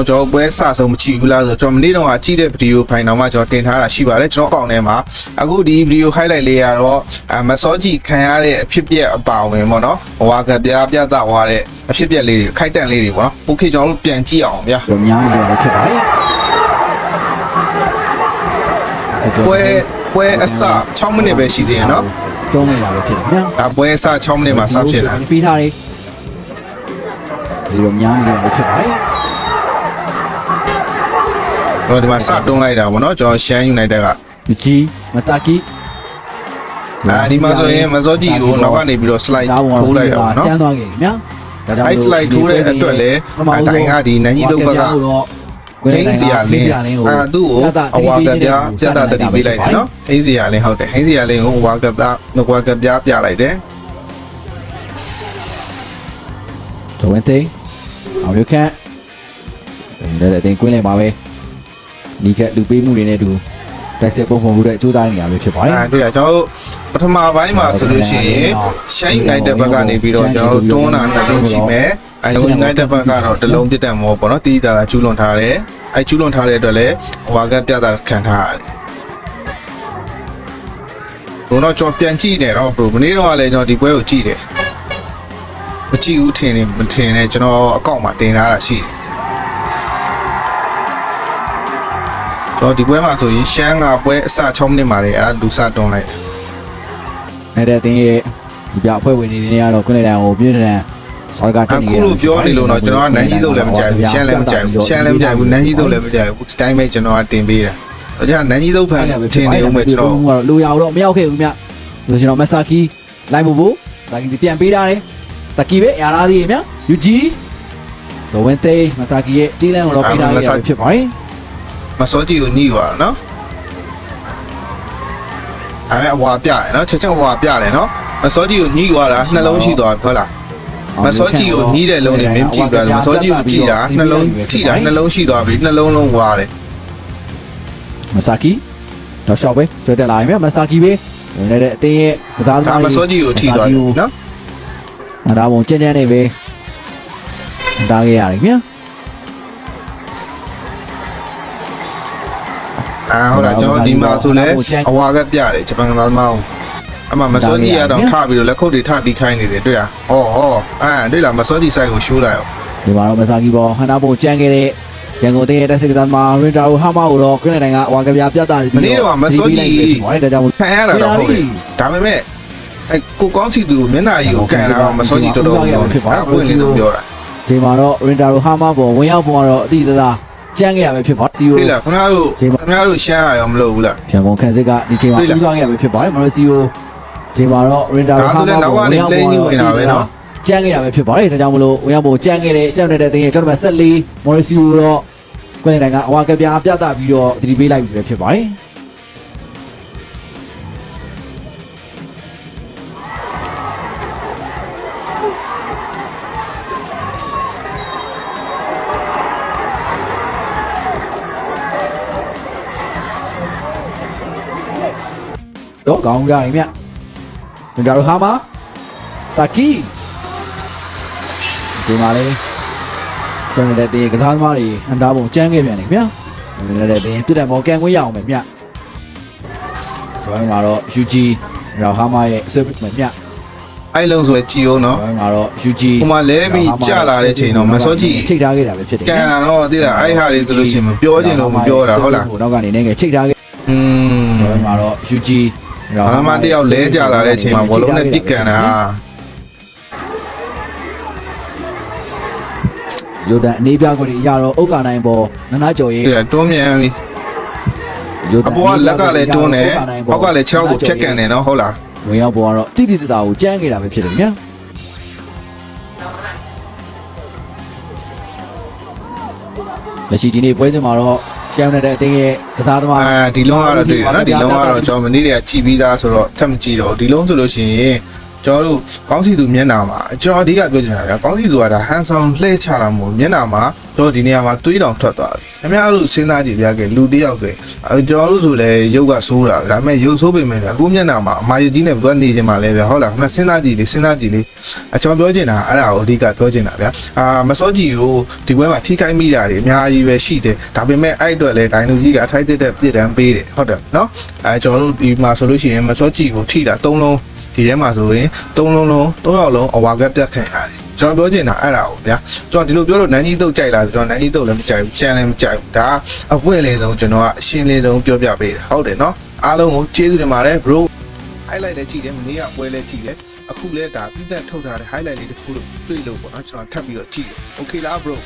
ကျွန်တော်ပွဲစဆုံးမကြည့်ဘူးလားဆိုကျွန်တော်မနေ့တော့ကြည့်တဲ့ဗီဒီယိုဖိုင်တော့မှကျွန်တော်တင်ထားတာရှိပါတယ်ကျွန်တော်အကောင့်ထဲမှာအခုဒီဗီဒီယို highlight လေးရတော့မစောကြည့်ခံရတဲ့အဖြစ်ပြက်အပါဝင်ပေါ့နော်ဟိုကပြပြသသွားတဲ့အဖြစ်ပြက်လေးတွေခိုက်တန့်လေးတွေပေါ့နော်โอเคကျွန်တော်တို့ပြန်ကြည့်အောင်ဗျာ တို့များနေတယ်ဖြစ်ပါတယ်ပွဲအစ6မိနစ်ပဲရှိသေးတယ်နော် တုံးနေတာပဲဖြစ်တယ်ဗျာ ဒါပွဲအစ6မိနစ်မှာစဖြစ်လာ ပြီးထားတယ်ဒီလိုများနေတယ်ဖြစ်ပါတယ်တော့ဒီမှာစတွန်းလိုက်တာပေါ့နော်ကျွန်တော်ရှမ်းယူနိုက်တက်က ကြီးမစာကီဒီမှာဆိုရင်မစောကြည့်ကိုနောက်ကနေပြီးတော့ slide ထိုးလိုက်တာပေါ့နော် ကျန်းသွားခဲ့ပြီနော် slide ထိုးတဲ့အတွက်လည်းတိုင်းကဒီနန်းကြီးတုတ်ဘက်ကဟင်းစီယာလင်းသူ့ကိုအဝါကပြပြတာတတိပေးလိုက်တယ်နော်ဟင်းစီယာလင်းဟုတ်တယ်ဟင်းစီယာလင်းကိုအဝါကပြပြလိုက်တယ်ဆိုရင်တေးအောင်ရခန့်တဲ့တင်ကွင်းလိုက်ပါပဲဒီကလူပေးမှုတွေနဲ့တူတိုက်စစ်ပုံမှုတဲ့အကျိုးသားနေရပဲဖြစ်ပါတယ်တွေ့ရကျွန်တော်တို့ပထမပိုင်းမှာဆိုလို့ရှိရင်ရှမ်းယူနိုက်တက်ဘက်ကနေပြီးတော့ကျွန်တော်တို့တွန်းတာနှလုံးရှိမယ်ယူနိုက်တက်ဘက်ကတော့တစ်လုံးပြတ်တယ်မောပေါ့နော်တီးတာကျူးလွန်ထားတယ်ကျူးလွန်ထားတဲ့အတွက်လည်းဟွာကပြတာခံထားရတယ်ဘုံတော့ကျွန်တော်ပြန်ကြည့်နေတော့ဘရိုမနေ့တော့လည်းကျွန်တော်ဒီပွဲကိုကြည့်တယ်မကြည့်ဘူးထင်နေမထင်နဲ့ကျွန်တော်အကောင့်မှာတင်ထားတာရှိတယ်ကျွန်တော်ဒီပွဲမှာဆိုရင်ရှမ်းကပွဲအစ6မိနစ်မှာလည်းလူစတွန်းလိုက်တယ်တဲ့တင်းရဲ့ဒီပြအဖွဲ့ဝင်တွေနေရတော့ခွင့်လိုက်တဲ့ဟိုပြည့်တဲ့ဆော်ကတက်နေတယ်အခုလိုပြောနေလို့တော့ကျွန်တော်ကနန်းကြီးတို့လည်းမကြိုက်ဘူးရှမ်းလည်းမကြိုက်ဘူးရှမ်းလည်းမကြိုက်ဘူးနန်းကြီးတို့လည်းမကြိုက်ဘူးဒီတိုင်းပဲကျွန်တော်ကတင်ပေးတာဒါကြောင့်နန်းကြီးတို့ဖန်ထင်နေဦးမယ်ကျွန်တော်လူရအောင်တော့မရောက်ခဲ့ဘူးမြလို့ကျွန်တော်မဆာကီလိုက်ဖို့ဒါကီပြန်ပေးထားတယ်စကီပဲရာလာသေးမြယူဂျီဇိုဝင်သေးမဆာကီရဲ့တီးလန်းကိုတော့ပေးထားရဖြစ်ပါတယ်မစောကြည့်ကိုညှိသွားတာနော်အဲ့အဝါပြတယ်နော်ချက်ဝါပြတယ်နော်မစောကြည့်ကိုညှိသွားတာနှလုံးရှိသွားပြီဟုတ်လားမစောကြည့်ကိုညှိတဲ့လုံးတွေမင်းကြည့်သွားတယ်မစောကြည့်ကိုကြည့်တာနှလုံးထိတာနှလုံးရှိသွားပြီနှလုံးလုံးဝါတယ်မဆာကီတော့ရှောက်ပဲဆွဲတက်လာရင်မဆာကီပဲဝင်နေတဲ့အတင်းရဲ့ကစားသမားမစောကြည့်ကိုထိသွားတယ်နော်ဒါပုံကျန်းကျန်းနေပဲတားခဲ့ရတယ်ဗျာဟုတ်လားကျွန်တော်ဒီမှာဆိုလဲအဝါကပြတယ်ဂျပန်ကသမားအမမစောကြည့်ရတော့ထပြီးတော့လက်ခုပ်တွေထတီးခိုင်းနေတယ်တွေ့လားဟောတွေ့လားမစောကြည့်ဆိုင်ကိုရှိုးလိုက်အောင်ဒီမှာတော့မစားကြီးပေါ်ဟန်တာပုံကျန်းခဲ့တဲ့ရန်ကုန်တဲ့တက်စစ်ကသမားရင်တာကိုဟာမကိုတော့ခရစ်နိုင်ငံအဝါကပြပြတာမနေ့တော့မစောကြည့်ဒါကြောင့်ဖန်ရတာတော့ဟုတ်တယ်ဒါပေမဲ့ကိုကောင်းစီသူမျက်နှာကြီးကိုကန်လာတော့မစောကြည့်တော်တော်ပြောတယ်ပွင့်လေးသူပြောတာဒီမှာတော့ရင်တာကိုဟာမပေါ်ဝင်ရောက်ပေါ်တော့အတိသားကျန်းခဲ့ရပဲဖြစ်ပါစီယိုဟေးလားခင်ဗျားတို့ရှမ်းရရောမလို့ဘူးလားရန်ကုန်ခန်းစစ်ကဒီချိန်မှာပြီးသွားခဲ့ရပဲဖြစ်ပါတယ်မလို့စီယိုဒီမှာတော့ရင်တာကိုဟာမပေါ်ဝင်ရောက်ပေါ်တော့ကျန်းခဲ့ရပဲဖြစ်ပါတယ်ဒါကြောင့်မလို့ဝင်ရောက်ပေါ်ကျန်းခဲ့တဲ့ရှမ်းနေတဲ့တင်းရဲ့ကျွန်တော်14မော်ရီစီယိုတော့ကိုယ်တိုင်ကအဝါကပြပြတာပြီးတော့ဒီပေးလိုက်ပြီပဲဖြစ်ပါတယ်တော့ကောင်းကြရင်မြတ်ဒါတော့ဟာမစာကီဒီမှာလေးဆန်တဲ့တေးကစားသမားတွေအန်တာပုံကျန်းခဲ့ပြန်တယ်ဗျာတဲ့တေးပြတဲ့မော်ကန်ခွင့်ရအောင်မယ်မြတ်ဆိုရင်တော့ UG ရောဟာမရဲ့အဆွေးမယ်မြတ်အဲ့လုံးဆိုကြည်အောင်နော်ဆိုရင်တော့ UG ဟိုမှာလဲပြီးကြလာတဲ့ချိန်တော့မစောကြည့်ချိတ်ထားခဲ့တာပဲဖြစ်တယ်ကန်လာတော့သိတာအဲ့ဟာလေးဆိုလို့ရှိရင်မပြောချင်လို့မပြောတာဟုတ်လားနောက်ကနေနေငယ်ချိတ်ထားခဲ့ဆိုရင်တော့ UGဘာမှတယောက်လဲကြလာတဲ့အချိန်မှာဘောလုံးနဲ့ပြစ်ကန်တာယူဒန်အနေပြကိုရတော့ဥက္ကနိုင်ပေါ်နနာကျော်ရေးတွန်းမြန်ပြီအပေါ်ကလက်ကလည်းတွန်းတယ်အောက်ကလည်းခြေထောက်ကိုဖြတ်ကန်တယ်နော်ဟုတ်လားဝင်ရောက်ပေါ်ကတော့တိတိတတာကိုကြမ်းခဲ့တာပဲဖြစ်တယ်ဗျာလက်ရှိဒီနေ့ပွဲစဉ်မှာတော့ရှမ်းနေတဲ့အတင်းရဲ့ကစားသမားဒီလုံးကတော့တွေ့တယ်နော်ဒီလုံးကတော့ကျွန်တော်မနေ့တည်းကကြည်ပြီးသားဆိုတော့ထပ်မကြည့်တော့ဒီလုံးဆိုလို့ရှိရင် ကျွန်တော်တို့ကောင်းစီသူမျက်နှာမှာကျွန်တော်အဓိကပြောချင်တာကကောင်းစီသူကဒါဟန်ဆောင်လှည့်ချတာမို့မျက်နှာမှာကျွန်တော်ဒီနေရာမှာတွေးတောင်ထွက်သွားတယ်ခင်ဗျားတို့စဉ်းစားကြည့်ပြခဲ့လူတယောက်ကကျွန်တော်တို့ဆိုလဲရုပ်ကဆိုးတာဒါပေမဲ့ရုပ်ဆိုးပေမဲ့အခုမျက်နှာမှာအမာယူကြီးနဲ့ဘယ်သူကနေချင်မှာလဲဗျာဟုတ်လားခင်ဗျာစဉ်းစားကြည့်လေကျွန်တော်ပြောချင်တာအဲ့ဒါကိုအဓိကပြောချင်တာဗျာမစောကြီးကိုဒီဘွဲမှာထိခိုက်မိတာတွေအများကြီးပဲရှိတယ်ဒါပေမဲ့အဲ့အတွက်လဲဒိုင်လူကြီးကအထိုက်တဲ့ပြစ်ဒဏ်ပေးတယ်ဟုတ်တယ်နော်ကျွန်တော်တို့ဒီမှာဆိုလို့ရှိရင်မစောကြီးကိုထိတာ3လုံးဒီထဲမှာဆိုရင်3ယောက်လုံးအဝါကပြတ်ခံရတယ်ကျွန်တော်ပြောချင်တာအဲ့ဒါကိုဗျာကျွန်တော်ဒီလိုပြောလို့နန်းကြီးတုတ်ကြိုက်လာကျွန်တော်နန်းကြီးတုတ်လည်းမကြိုက်ဘူးချမ်းလည်းမကြိုက်ဘူးဒါအပွင့်လေးဆုံးကျွန်တော်ကအရှင်းလေးဆုံးပြောပြပေးတယ်ဟုတ်တယ်နော်အားလုံးကိုကျေးဇူးတင်ပါတယ် bro highlight လည်းကြည့်တယ်မနေ့ကပွဲလည်းကြည့်တယ်အခုလည်းဒါပြည့်တဲ့ထုတ်ထားတဲ့ highlight လေးတစ်ခုလို့တွေ့လို့ပေါ့နော်ကျွန်တော်ထပ်ပြီးတော့ကြည့်တယ် okay လား bro